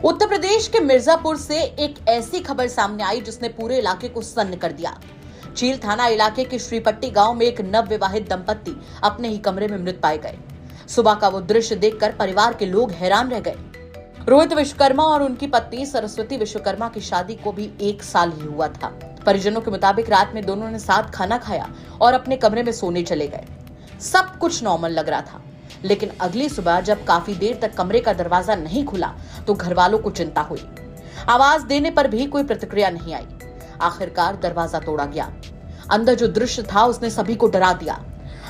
उत्तर प्रदेश के मिर्जापुर से एक ऐसी खबर सामने आई जिसने पूरे इलाके को सन्न कर दिया। चील थाना इलाके के श्रीपट्टी गांव में एक नवविवाहित दंपत्ति अपने ही कमरे में मृत पाए गए। सुबह का वो दृश्य देखकर परिवार के लोग हैरान रह गए। रोहित विश्वकर्मा और उनकी पत्नी सरस्वती विश्वकर्मा की शादी को भी 1 साल ही हुआ था। परिजनों के मुताबिक रात में दोनों ने साथ खाना खाया और अपने कमरे में सोने चले गए। सब कुछ नॉर्मल लग रहा था, लेकिन अगली सुबह जब काफी देर तक कमरे का दरवाजा नहीं खुला तो घर वालों को चिंता हुई। आवाज देने पर भी कोई प्रतिक्रिया नहीं आई। आखिरकार दरवाजा तोड़ा गया। अंदर जो दृश्य था उसने सभी को डरा दिया।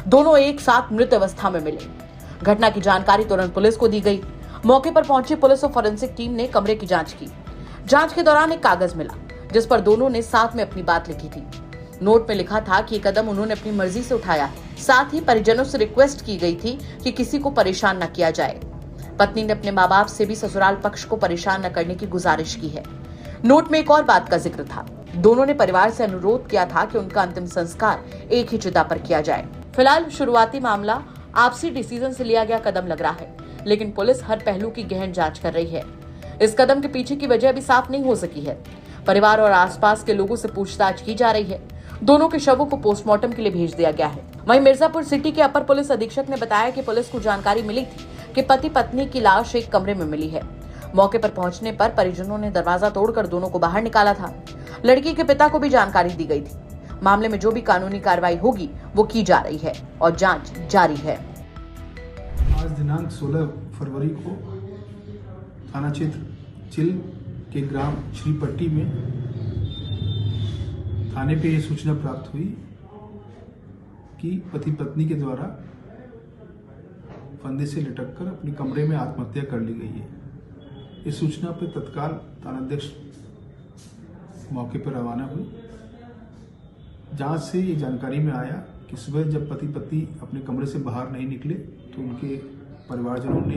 दोनों एक साथ मृत अवस्था में मिले। घटना की जानकारी तुरंत पुलिस को दी गई। मौके पर पहुंची पुलिस और फोरेंसिक टीम ने कमरे की जांच की। जांच के दौरान एक कागज मिला जिस पर दोनों ने साथ में अपनी बात लिखी थी। नोट में लिखा था कि ये कदम उन्होंने अपनी मर्जी से उठाया है। साथ ही परिजनों से रिक्वेस्ट की गई थी कि किसी को परेशान न किया जाए। पत्नी ने अपने माँ बाप से भी ससुराल पक्ष को परेशान न करने की गुजारिश की है। नोट में एक और बात का जिक्र था। दोनों ने परिवार से अनुरोध किया था कि उनका अंतिम संस्कार एक ही चिता पर किया जाए। फिलहाल शुरुआती मामला आपसी डिसीजन से लिया गया कदम लग रहा है, लेकिन पुलिस हर पहलू की गहन जांच कर रही है। इस कदम के पीछे की वजह अभी साफ नहीं हो सकी है। परिवार और आसपास के लोगों से पूछताछ की जा रही है। दोनों के शवों को पोस्टमार्टम के लिए भेज दिया गया है। वहीं मिर्जापुर सिटी के अपर पुलिस अधीक्षक ने बताया कि पुलिस को जानकारी मिली थी कि पति पत्नी की लाश एक कमरे में मिली है। मौके पर पहुंचने पर परिजनों ने दरवाजा तोड़कर दोनों को बाहर निकाला था। लड़की के पिता को भी जानकारी दी गई थी। मामले में जो भी कानूनी कार्रवाई होगी वो की जा रही है और जांच जारी है। आज दिनांक 16 फरवरी को थाना क्षेत्र चिल के ग्राम श्रीपट्टी में थाने पे ये सूचना प्राप्त हुई कि पति पत्नी के द्वारा फंदे से लटककर अपने कमरे में आत्महत्या कर ली गई है। इस सूचना पर तत्काल थानाध्यक्ष मौके पर रवाना हुए। जांच से ये जानकारी में आया कि सुबह जब पति पत्नी अपने कमरे से बाहर नहीं निकले तो उनके परिवारजनों ने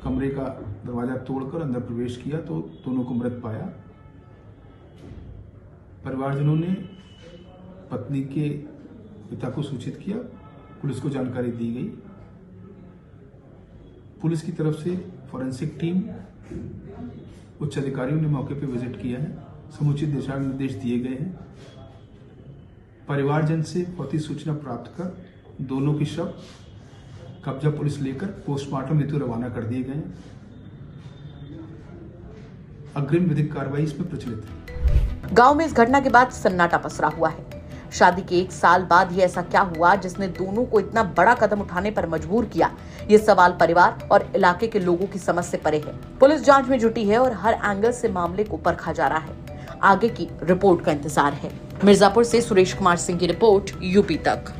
कमरे का दरवाजा तोड़कर अंदर प्रवेश किया तो दोनों को मृत पाया। परिवारजनों ने पत्नी के पिता को सूचित किया। पुलिस को जानकारी दी गई। पुलिस की तरफ से फोरेंसिक टीम, उच्च अधिकारियों ने मौके पर विजिट किया है। समुचित दिशा निर्देश दिए गए हैं। परिवारजन से भौतिक सूचना प्राप्त कर दोनों के शव कब्जा पुलिस लेकर पोस्टमार्टम हेतु रवाना कर दिए गए हैं। अग्रिम विधिक कार्रवाई इसमें प्रचलित है। गांव में इस घटना के बाद सन्नाटा पसरा हुआ है। शादी के 1 साल बाद ही ऐसा क्या हुआ जिसने दोनों को इतना बड़ा कदम उठाने पर मजबूर किया? ये सवाल परिवार और इलाके के लोगों की समझ से परे है। पुलिस जांच में जुटी है और हर एंगल से मामले को परखा जा रहा है। आगे की रिपोर्ट का इंतजार है। मिर्जापुर से सुरेश कुमार सिंह की रिपोर्ट, यूपी तक।